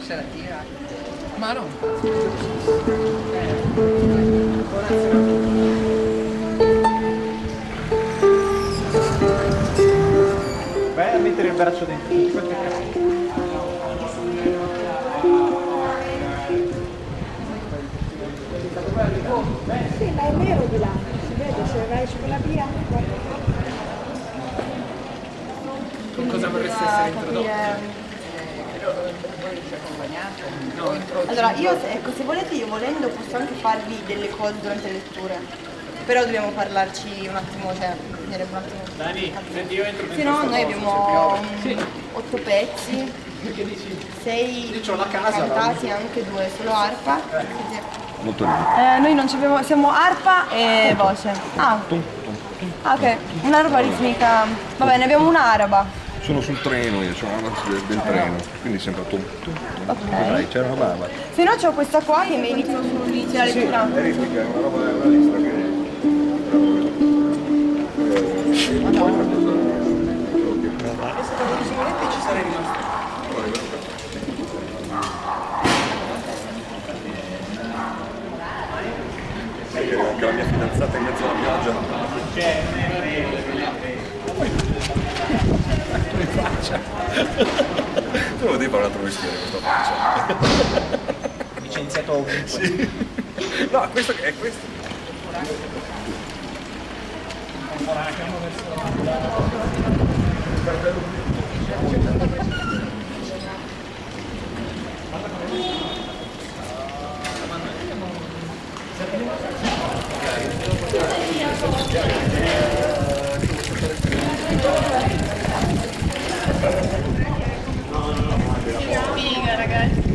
se la tira. Ma no. Vai a mettere il braccio dentro. Sì, ma è nero di là, si vede, se vai su quella via. Cosa vorresti essere introdotto? Voi ci accompagnate? Allora, ecco, se volete, io volendo posso anche farvi delle cose durante le letture. Però dobbiamo parlarci un attimo, cioè, bisognerebbe un attimo. Dani, senti, io entro Se no, noi abbiamo 8 pezzi, 6 Io c'ho la casa, cantati, anche 2 solo arpa. Molto lindo. Noi non ci abbiamo, siamo arpa e voce. Ah, ok, un'arpa ritmica. Va bene, abbiamo un'araba. Sono sul treno io, sono del treno, quindi sempre tum tum tum. Dai, c'era una bava. Se no c'ho questa qua che mi inizio sull'inizio della lettura. È ritmica, è una roba, è una lista che... ci sarei rimasto. Anche la mia fidanzata in mezzo alla pioggia. Tu lo devi fare un altro mestiere questa faccia. Licenziato ovunque. Sì. No, questo è questo. Figa, ragazzi.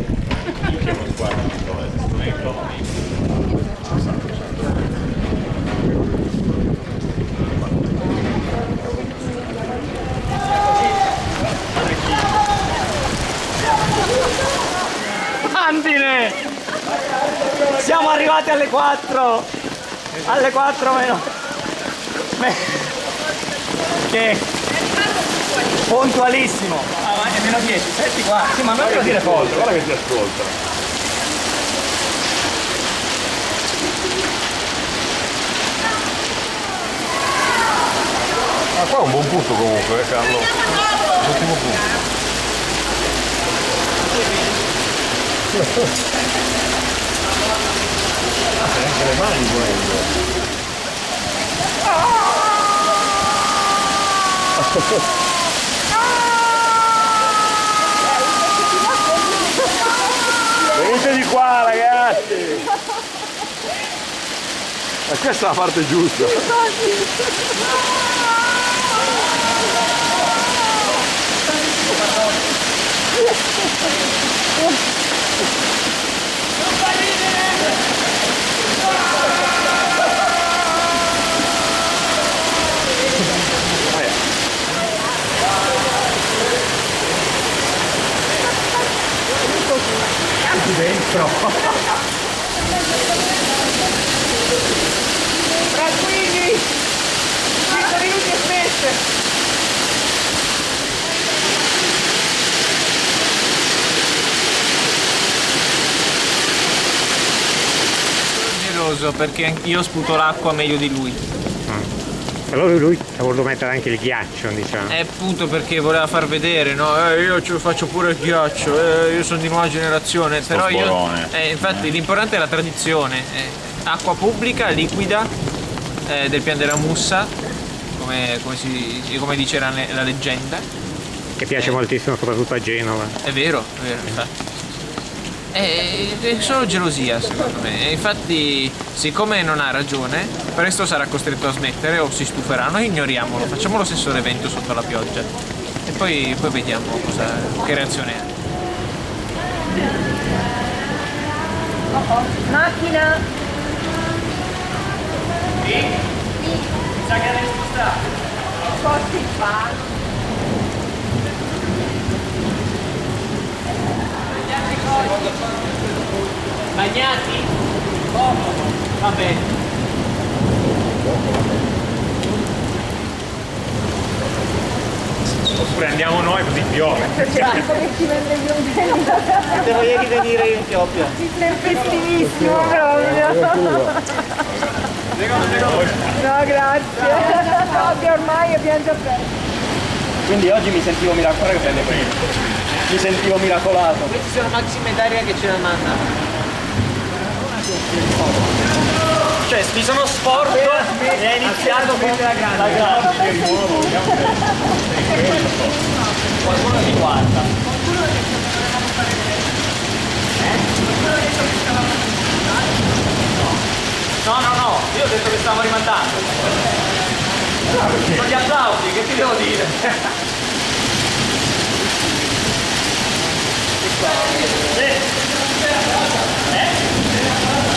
Andine! Siamo arrivati alle 4! Alle 4 meno! Che? Puntualissimo! Ah, ma è meno 10, senti qua! Sì, ma non devo dire poco! Guarda che ti ascolta. Ma qua è un buon punto comunque, Carlo. Ottimo punto. Sei anche le mani volendo. Venite di qua ragazzi! Ma questa è la parte giusta! Dentro! Tranquilli! 5 minuti e smette! Geloso perché io sputo l'acqua meglio di lui. Allora lui ha voluto mettere anche il ghiaccio, diciamo. È appunto perché voleva far vedere, no? Io ci faccio pure il ghiaccio, io sono di nuova generazione, però io. Infatti l'importante è la tradizione. Acqua pubblica, liquida, del pian della Mussa, come dice la leggenda. Che piace moltissimo soprattutto a Genova. È vero, infatti. È solo gelosia secondo me. E infatti, siccome non ha ragione, presto sarà costretto a smettere o si stuferà. Noi ignoriamolo, facciamo lo stesso evento sotto la pioggia. E poi vediamo che reazione ha. Macchina! Sì? Mi sa che adesso sta. Sposti il palo. Bagnati? Poco. Va bene. Ho prendiamo noi così piove. Tipo che ti vende gli ombrelli. Devo ieri venire in Etiopia. Sei festivissimo proprio. No, grazie. No, che ormai abbiamo già preso. Quindi oggi mi sentivo miracolato. Mi sentivo miracolato. Questi sono Maxi Medaria che ce la mandano. Cioè, mi sono sporto e è iniziato con la grande. Qualcuno mi guarda. No, io ho detto che stavo rimandando. Sono gli applausi, che ti devo dire?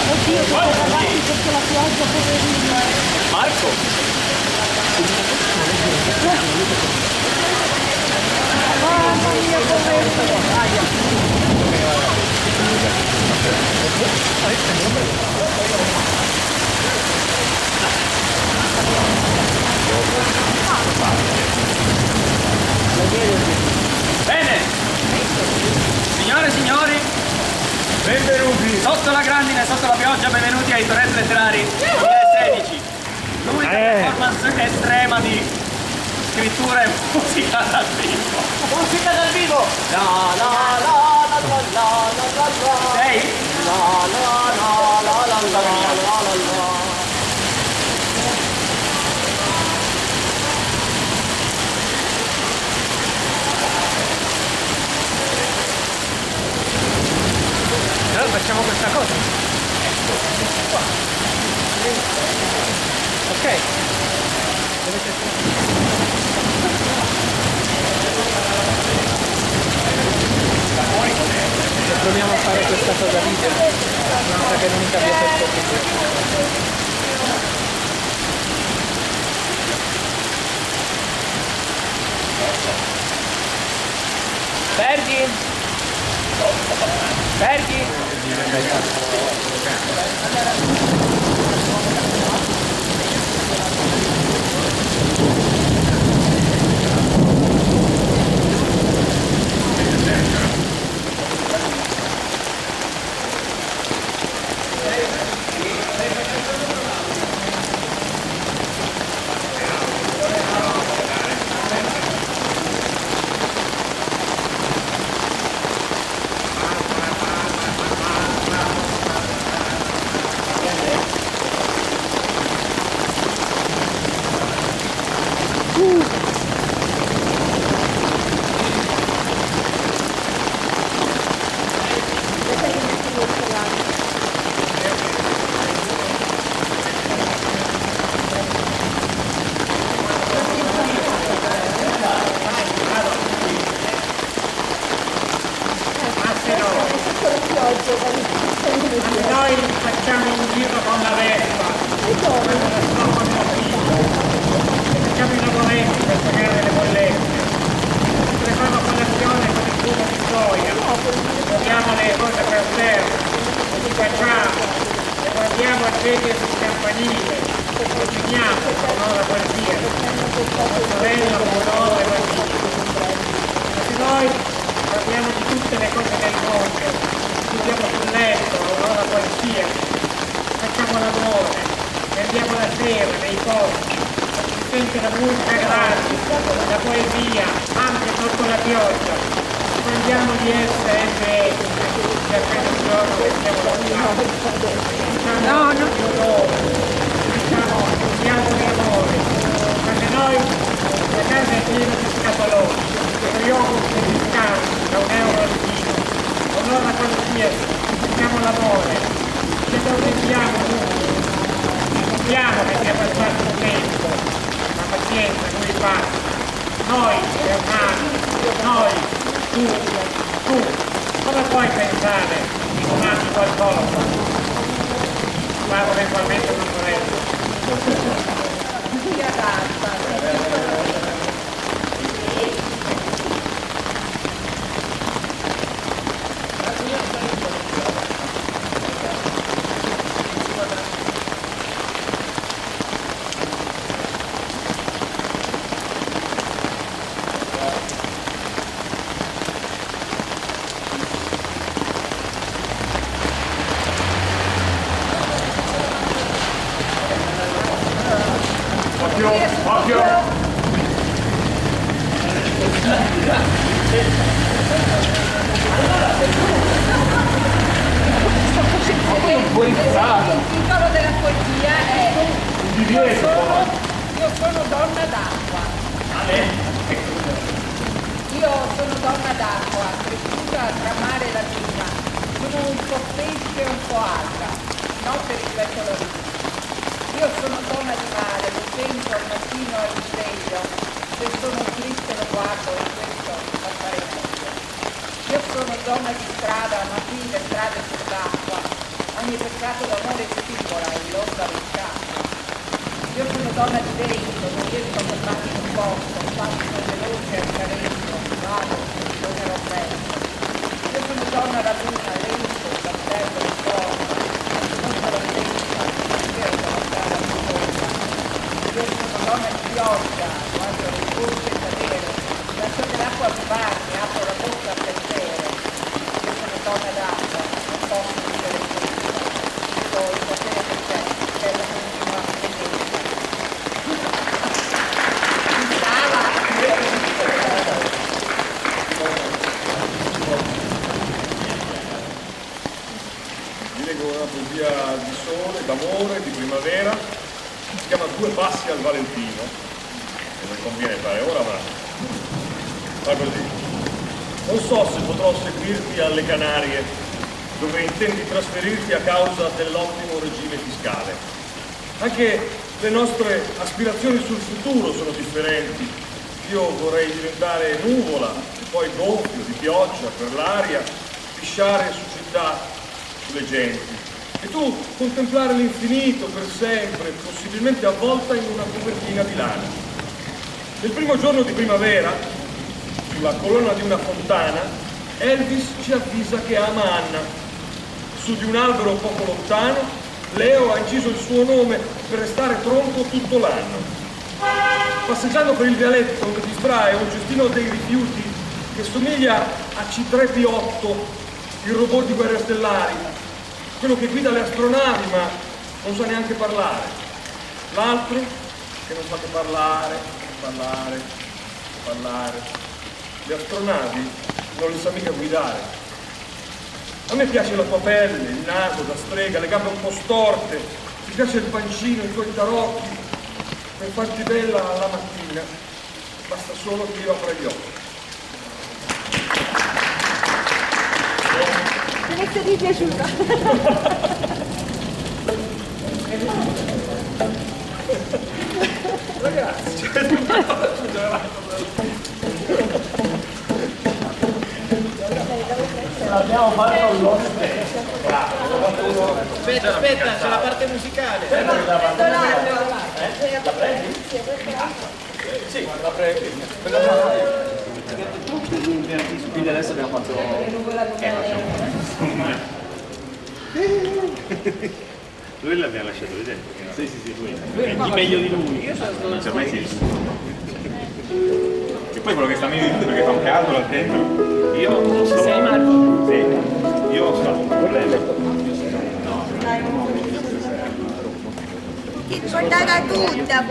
Oddio, che avanti perché la pioggia poverina. Marco? Mamma mia, poverina. Bene! Signore e signori, benvenuti! Sotto la grandine, sotto la pioggia, benvenuti ai Torrenti Letterari 2016. L'unica performance estrema di scrittura e musica dal vivo. Musica dal vivo! La la la la la la la la. Sei? La la la la la la la la. Allora facciamo questa cosa. Qua. Ok. Proviamo a fare questa cosa video. Non sa che l'unica via per poco. Ferdi! Ferdi! Noi facciamo un giro con la Vespa, facciamo i lavoretti per pagare le bollette, facciamo colazione con il sugo di soia, togliamo le cose per terra, ci facciamo, e guardiamo il vetro sul campanile, cuciniamo con la qualsiasi, sorella, pomodoro e bambini. Ma se noi parliamo di tutte le cose del mondo, andiamo sul letto, allora qualsiasi, facciamo l'amore, andiamo la sera nei posti, si sente la musica gratis, la poesia, anche sotto la pioggia, prendiamo gli SMS, che appena un giorno che stiamo lavorando, diciamo siamo di amore, perché noi la casa è piena di scatoloni, lo yogurt e gli scarti da €1 al chilo. Allora qualsiasi, facciamo l'amore, che lo vediamo tutti, sappiamo che sia passato un tempo, ma pazienza, lui passa, noi hermani, noi, tu, come puoi pensare di donarti qualcosa? Parlo eventualmente una sorella. Occhio, occhio! Il titolo della poesia è Io sono donna d'acqua. Io sono donna d'acqua, cresciuta tra mare e laguna. Sono un po' pesce e un po' alta, non per il pettorino. Io sono donna di mare, lo sento al mattino al risveglio. Se sono triste lo guardo e questo fa fare meglio. Io sono donna di strada, ma qui le strade sono d'acqua. Ogni peccato d'amore stimola e l'onda riscalda. Io sono donna di vento, non riesco a fermarmi in un posto, passo veloce al careggio, vado, tornerò presto. Io sono donna da luna, lento, battello di porta, non sono lenta, spero che non strada di porta. Io sono donna di pioggia, quando le gocce cadere, lascio che l'acqua mi bagni, apro la bocca per bere. Io sono donna d'acqua, non posso vivere senza. Devo sapere perché, è la continua tendenza. Vi leggo una poesia di sole, d'amore, di primavera, si chiama Due passi al Valentino, che non conviene fare ora, ma fa così. Non so se potrò seguirti alle Canarie, dove intendi trasferirti a causa dell'ottimo regime fiscale. Anche le nostre aspirazioni sul futuro sono differenti. Io vorrei diventare nuvola, e poi gonfio di pioggia per l'aria, pisciare su città, sulle genti. E tu contemplare l'infinito per sempre, possibilmente avvolta in una copertina di lana. Nel primo giorno di primavera, sulla colonna di una fontana, Elvis ci avvisa che ama Anna. Su di un albero poco lontano, Leo ha inciso il suo nome per restare tronco tutto l'anno. Passeggiando per il vialetto mi distrae un cestino dei rifiuti che somiglia a C3P8, il robot di Guerre Stellari, quello che guida le astronavi ma non sa neanche parlare. L'altro che non fa che parlare. Le astronavi non le sa mica guidare. A me piace la tua pelle, il naso da strega, le gambe un po' storte, ti piace il pancino, i tuoi tarocchi, per farti bella alla mattina, basta solo che io apra gli occhi. Se ti è piaciuta. Ragazzi, L'abbiamo fatto lo stesso. Aspetta, c'è la parte musicale. La prendi? Sì, la prendi. Quindi adesso abbiamo fatto... Lui l'abbiamo lasciato vedere. Sì, lui. Meglio di lui. Io non c'è mai senso. E poi quello che sta meglio di tutto perché fa un caldo là dentro. Io non so. Sei Marco? Sì. Io ho stato un problema. Ti ricordata tutta,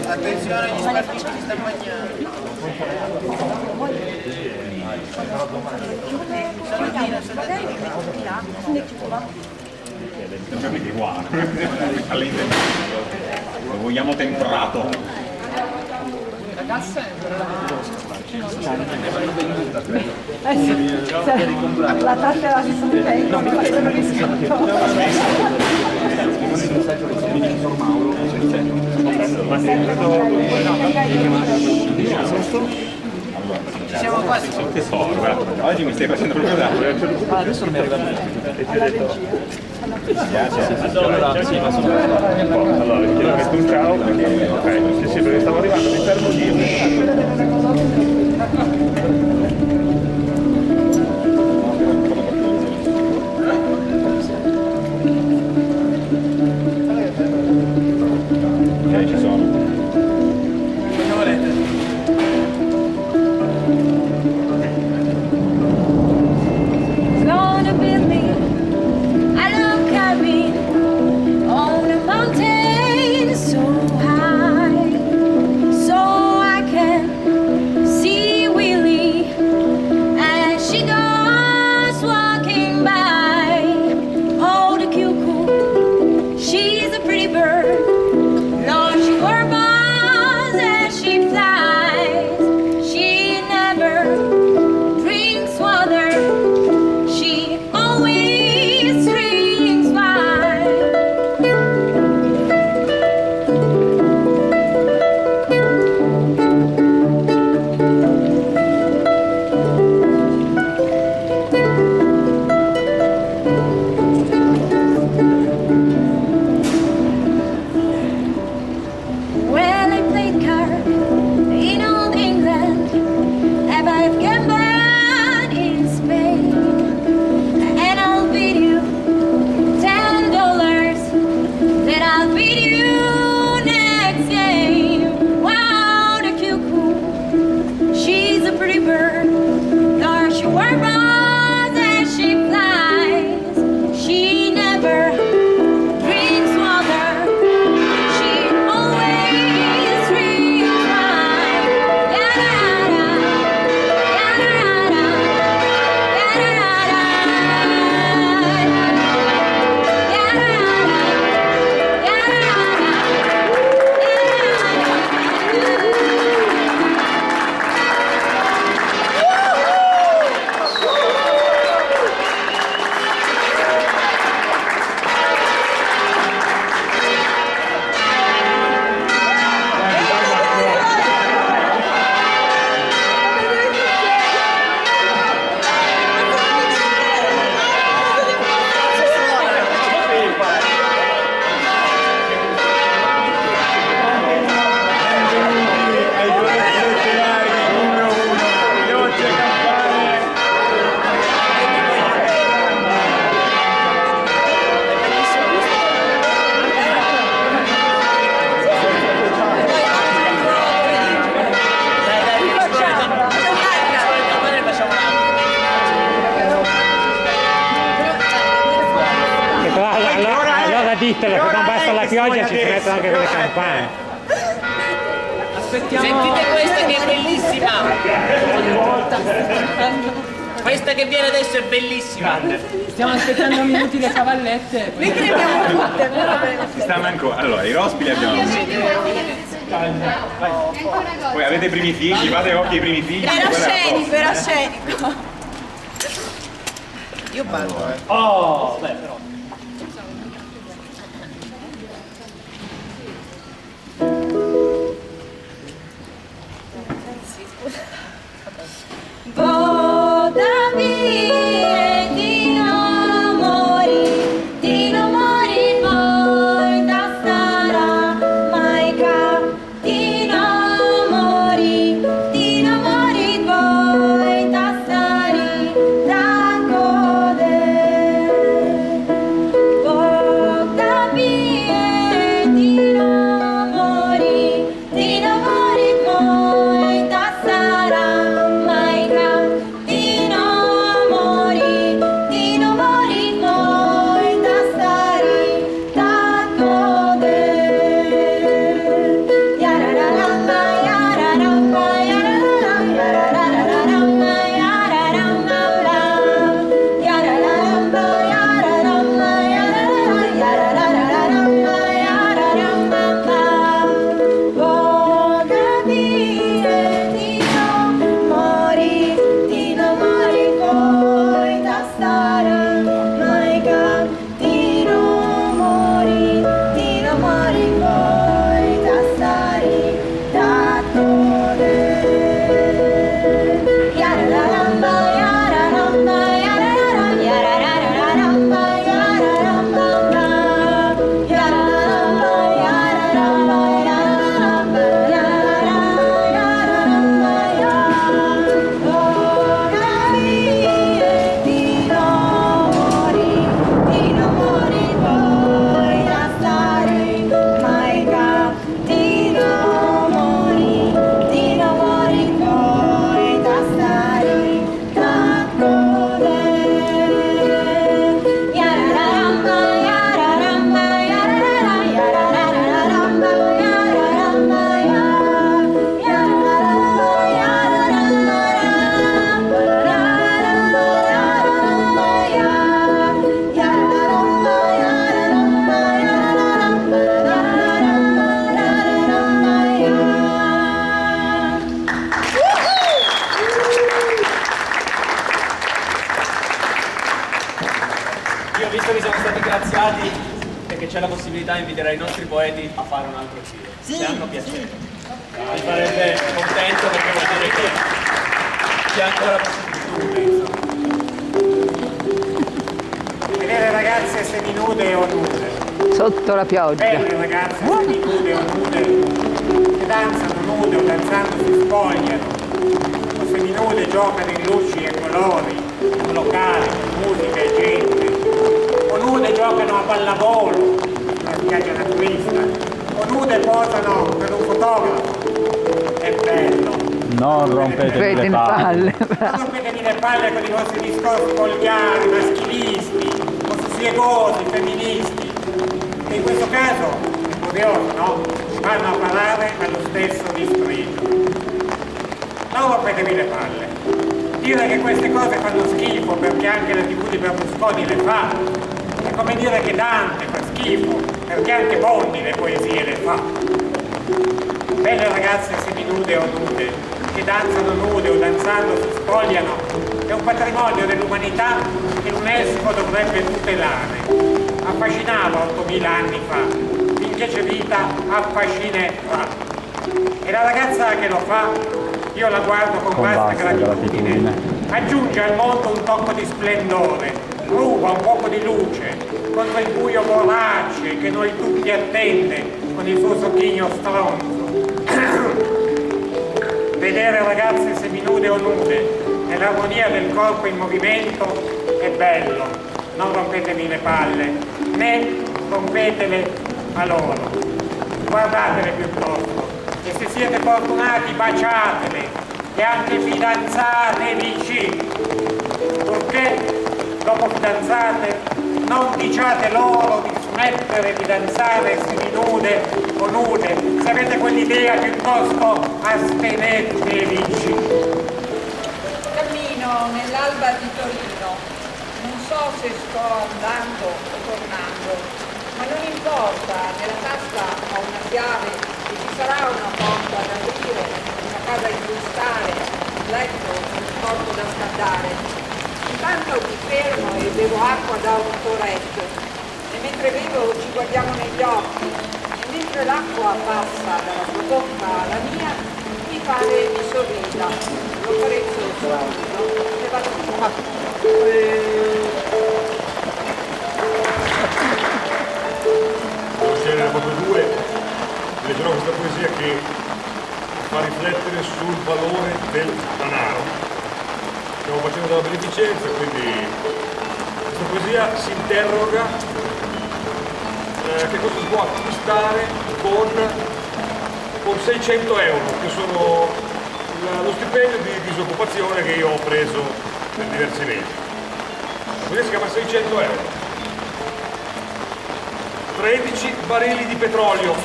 Attenzione agli spartiti che stanno mangiando. Semplicemente uguale. All'interno. Lo vogliamo temperato. La cassa è La tasse la si sono non mi facevano Ci siamo quasi. Tesoro, guarda. Oggi mi stai facendo proprio dare. Adesso non mi arriva più. E ti ho detto. Allora, ti ho chiesto un ciao perché, ok, sì, perché stavo arrivando, mi fermo lì. ditelo che non basta la pioggia, ci mettono anche con le campane. Aspettiamo. Sentite questa che è bellissima. Questa che viene adesso è bellissima. Stiamo aspettando minuti le cavallette. Noi crediamo tutte, però Ci stanno ancora. Allora, i rospi li abbiamo. Poi avete i primi figli, fate occhi ai primi figli. era scenico. Io parlo, Oh, beh, però. Visto che siamo stati graziati e che c'è la possibilità, inviterei i nostri poeti a fare un altro giro, se hanno piacere. Mi farebbe contento perché vuol dire che c'è ancora possibilità. Vedere ragazze seminude o nude. Sotto la pioggia. Belle ragazze seminude o nude che danzano nude o danzando si spogliano. O seminude giocano in luci e colori, in locali, con musica e gente. O nude giocano a pallavolo, sulla spiaggia naturista. O nude posano per un fotografo. È bello. Non rompetevi le palle. Non rompetevi le palle con i vostri discorsi volgari, maschilisti, o sussiegosi, femministi. E in questo caso è curioso, no? Vanno a parare allo stesso distrito. Non rompetevi le palle. Dire che queste cose fanno schifo perché anche la TV di Berlusconi le fa, è come dire che Dante fa schifo perché anche Bondi le poesie le fa. Belle ragazze seminude o nude, che danzano nude o danzando si spogliano, è un patrimonio dell'umanità che l'UNESCO dovrebbe tutelare. Affascinava 8000 anni fa, finché c'è vita affascinerà. E la ragazza che lo fa, io la guardo con vasta gratitudine. Aggiunge al mondo un tocco di splendore, ruba un poco di luce contro il buio vorace che noi tutti attende con il suo socchigno stronzo. Vedere ragazze seminude o nude nell'armonia del corpo in movimento è bello. Non rompetevi le palle, né rompetele a loro. Guardatele piuttosto, e se siete fortunati baciatele, e anche fidanzatevici, purché dopo fidanzate non diciate loro di smettere di danzare seminude o nude. Se avete quell'idea, piuttosto astenetevi. Cammino nell'alba di Torino, non so se sto andando o tornando, ma non importa, nella tasca ho una chiave e ci sarà una porta da aprire, una casa in cui stare, un letto, un corpo da scaldare. Intanto mi fermo e bevo acqua da un toretto e mentre bevo ci guardiamo negli occhi e mentre l'acqua passa dalla sua bocca alla mia mi pare mi sorrida, lo carezzo sul viso e vado via. Devo scegliere proprio due, leggerò questa poesia che fa riflettere sul valore del denaro. Stiamo facendo della beneficenza, quindi questa poesia si interroga che cosa si può acquistare con 600 euro, che sono lo stipendio di disoccupazione che io ho preso per diversi mesi. La poesia si chiama 600 euro. 13 barili di petrolio,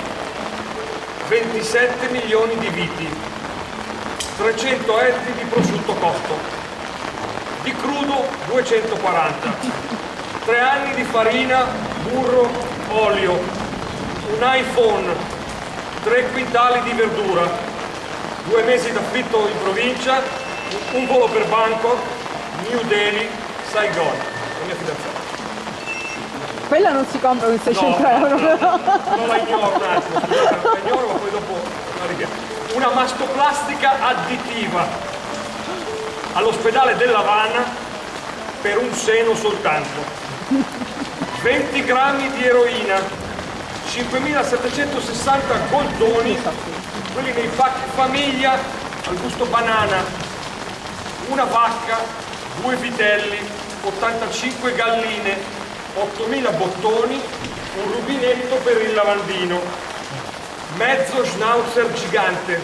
27 milioni di viti, 300 etti di prosciutto cotto, di crudo 240, 3 anni di farina, burro, olio, un iPhone, 3 quintali di verdura, 2 mesi d'affitto in provincia, un volo per Bangkok, New Delhi, Saigon, la mia fidanzata. Quella non si compra con 600 euro. Non la ignoro un attimo, la ignoro ma poi dopo la richiamo. Una mastoplastica additiva all'ospedale dell'Havana per un seno soltanto, 20 grammi di eroina, 5.760 goldoni, quelli nei pacchi famiglia al gusto banana, una vacca, 2 vitelli, 85 galline, 8.000 bottoni, un rubinetto per il lavandino, mezzo schnauzer gigante,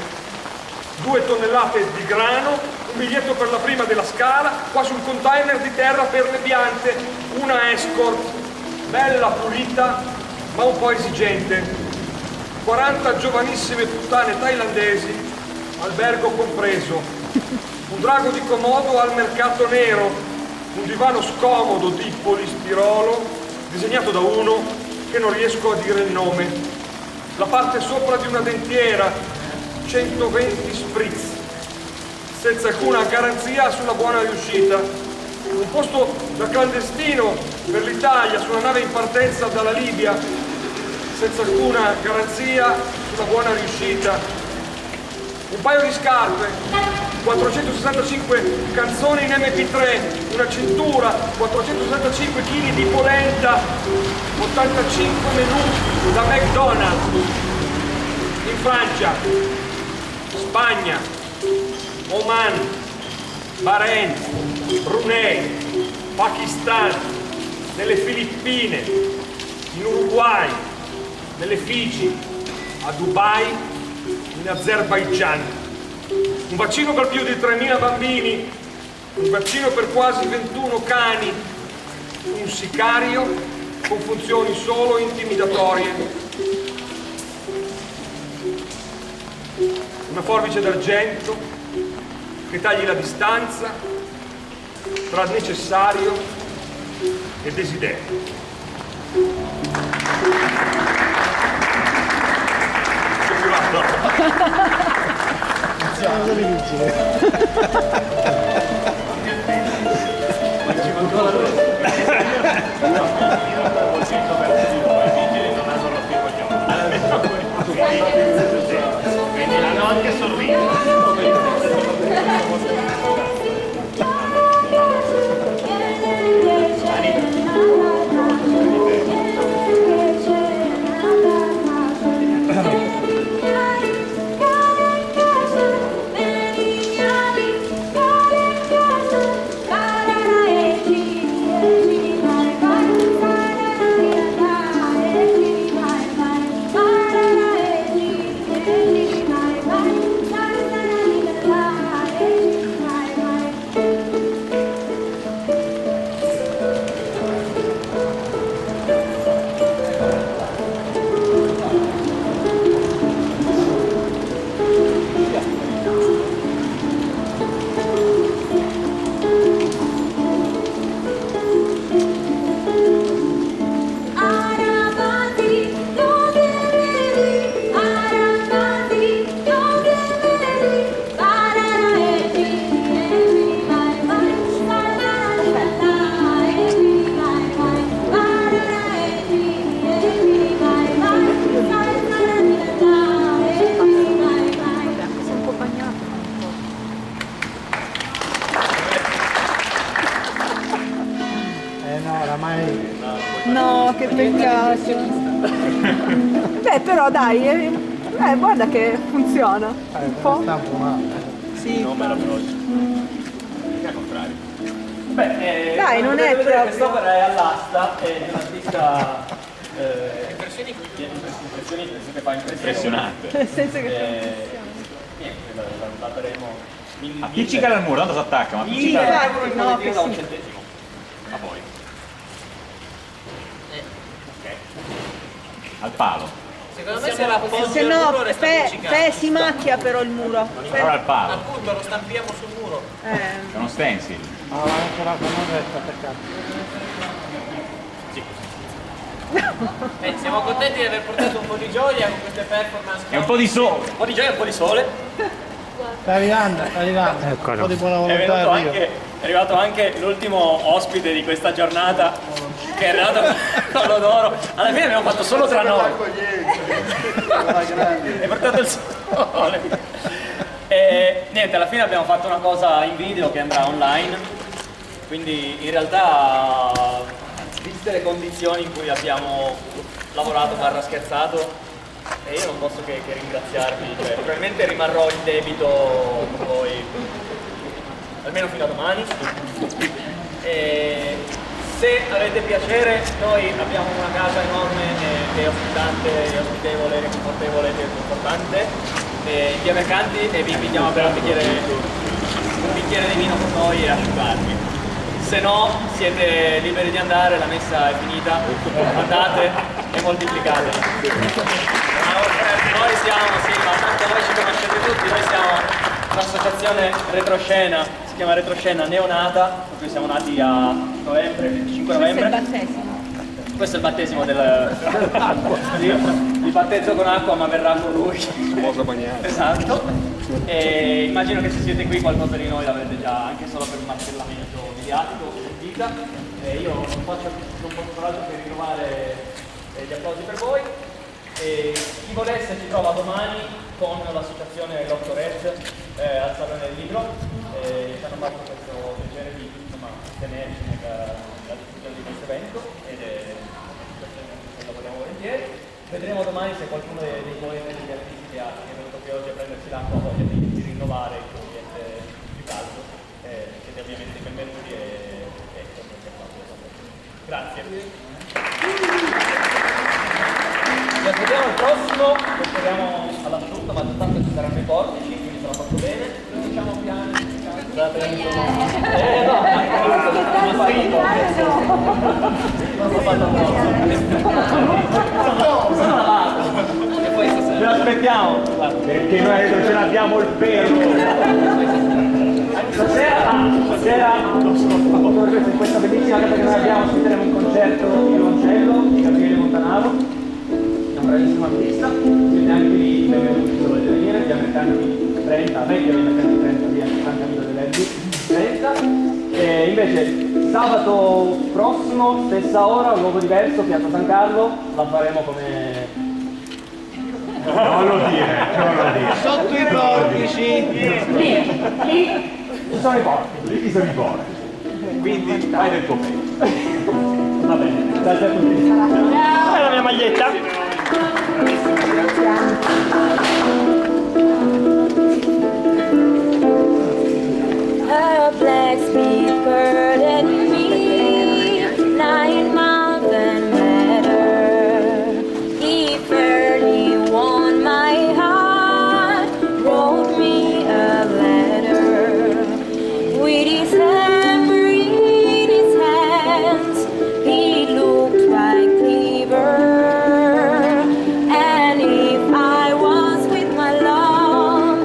2 tonnellate di grano, un biglietto per la prima della scala, quasi un container di terra per le piante, una escort, bella pulita ma un po' esigente, 40 giovanissime puttane thailandesi, albergo compreso, un drago di Komodo al mercato nero, un divano scomodo di polistirolo disegnato da uno che non riesco a dire il nome, la parte sopra di una dentiera, 120 spritz, senza alcuna garanzia sulla buona riuscita, un posto da clandestino per l'Italia su una nave in partenza dalla Libia, senza alcuna garanzia sulla buona riuscita, un paio di scarpe, 465 canzoni in MP3, una cintura, 465 kg di polenta, 85 menù da McDonald's, in Francia, Spagna, Oman, Bahrain, Brunei, Pakistan, nelle Filippine, in Uruguay, nelle Figi, a Dubai, in Azerbaigian. Un vaccino per più di 3.000 bambini, un vaccino per quasi 21 cani, un sicario con funzioni solo intimidatorie, una forbice d'argento che tagli la distanza tra necessario e desiderio. Quindi l'hanno anche sorriso. peccato. Beh, però dai, guarda che funziona. Un po'. Sì. No, bella veloce. Al contrario. Beh, dai, non è proprio. Quest'opera è all'asta, è di un artista impressionista, che fa Impressionante. Nel senso che niente, la daremo. Appiccica al muro, tanto si attacca, ma appiccica €1.000 no, no, che da sì. un centesimo. A voi. al palo. Secondo me se la appoggi se al no, muro resta appiccicato. si macchia però il muro. Però al palo, Appunto, lo stampiamo sul muro. è uno stencil. Ah, anche la non resta attaccato. Siamo contenti di aver portato un po' di gioia con queste performance. E un po' di sole. Un po' di gioia e un po' di sole. Sta arrivando, un po' di buona È volontà arriva. è arrivato anche l'ultimo ospite di questa giornata, che è arrivato con l'odoro. Alla fine abbiamo fatto solo tra noi. È portato il sole. E niente, alla fine abbiamo fatto una cosa in video che andrà online. Quindi in realtà, viste le condizioni in cui abbiamo lavorato / scherzato, e io non posso che ringraziarvi, cioè, probabilmente rimarrò in debito con voi almeno fino a domani. E se avete piacere, noi abbiamo una casa enorme e ospitante, e ospitevole, e confortevole e confortante in via Mercanti, e vi invitiamo a bere un bicchiere di vino con noi e asciugarvi. Se no siete liberi di andare, la messa è finita, andate e moltiplicate. Noi siamo, sì, ma tanto voi ci conoscete tutti, noi siamo un'associazione retroscena, si chiama Retroscena Neonata, per cui siamo nati a novembre, 25 novembre. Questo è il battesimo di battezzo con acqua, ma verrà con lui. Sposa bagnata. Esatto. E immagino che se siete qui qualcosa di noi l'avrete già anche solo per un martellamento mediatico sentita. Io non posso far altro che rinnovare gli applausi per voi. E chi volesse ci trova domani con l'associazione L'Otto Red al Salone del Libro. Ci hanno fatto questo piacere di tenerci nella diffusione di questo evento ed è lavoriamo volentieri. Vedremo domani se qualcuno dei poeti e degli artisti che è venuto qui oggi a prendersi l'acqua ha voglia di rinnovare il ambiente più caldo. Siete ovviamente benvenuti e grazie. Ci aspettiamo al prossimo, lo speriamo all'asciutto, ma tanto ci saranno i portici, quindi sarà fatto bene. Diciamo piano, scusate, no, non ho fatto sono lavato. E poi stasera. Ce l'aspettiamo, perché noi non ce l'abbiamo il pelo. Stasera, in questa bellissima casa che noi abbiamo, ospiteremo un concerto di violoncello di Gabriele Montanaro, un bravissimo artista, quindi anche lì benvenuti se volete venire, via Mercanti 30, vecchia via Mercanti 30, via San Camillo dell'Elbi 30. E invece sabato prossimo, stessa ora, luogo diverso, Piazza San Carlo, la faremo come... Non lo dire. Sotto i portici. Lì ci sono i porti. Quindi fai del tuo meglio. Va bene, grazie a tutti. È la mia maglietta. A blacksmith burdened me 9 months and better. He fairly won my heart, wrote me a letter with his hammer in his hands. He looked like cleaver, and if I was with my love,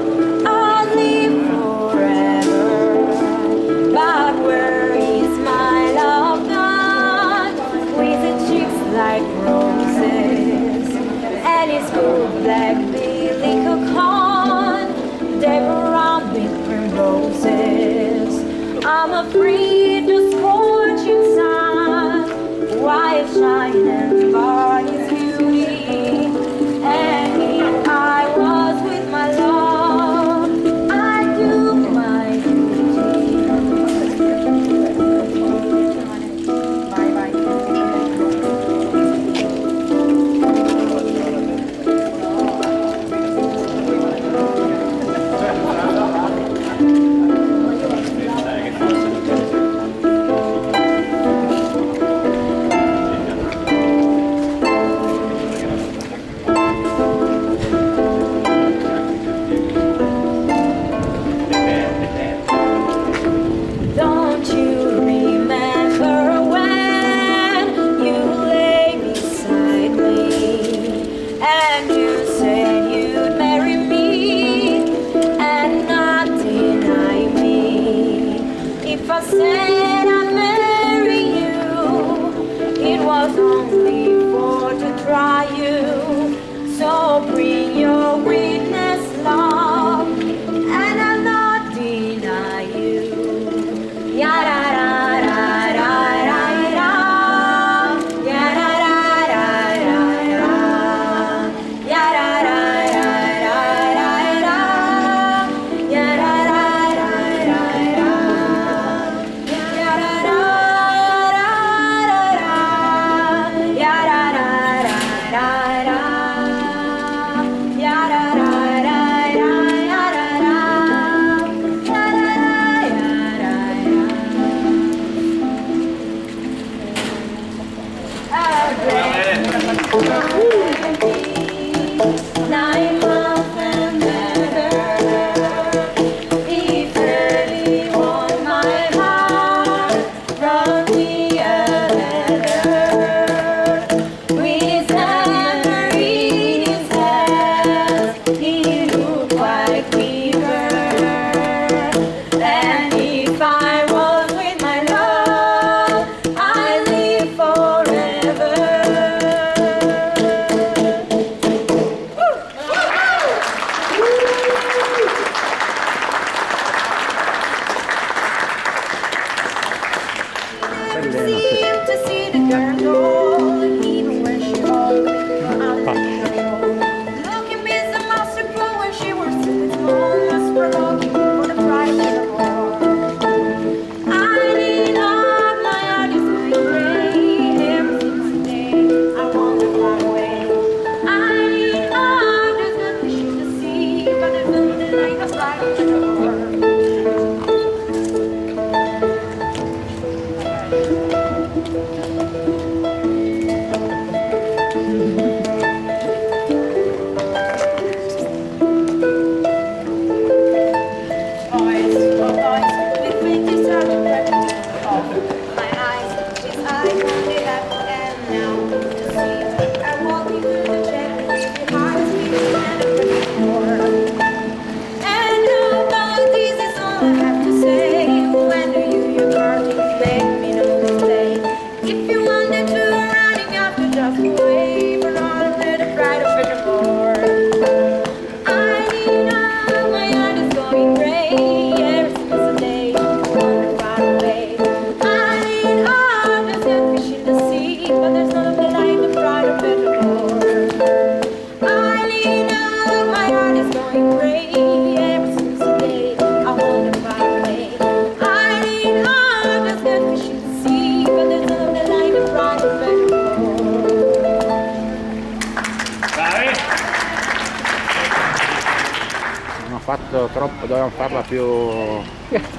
fatto troppo, dovevamo farla più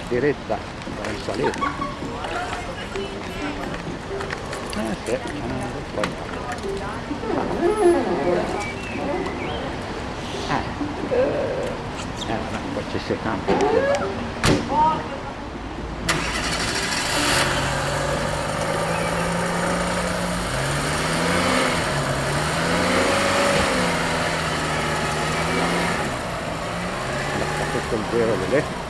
diretta, in salita. Sì, poi. Poi ci si cambia. Questo è il giro di lì.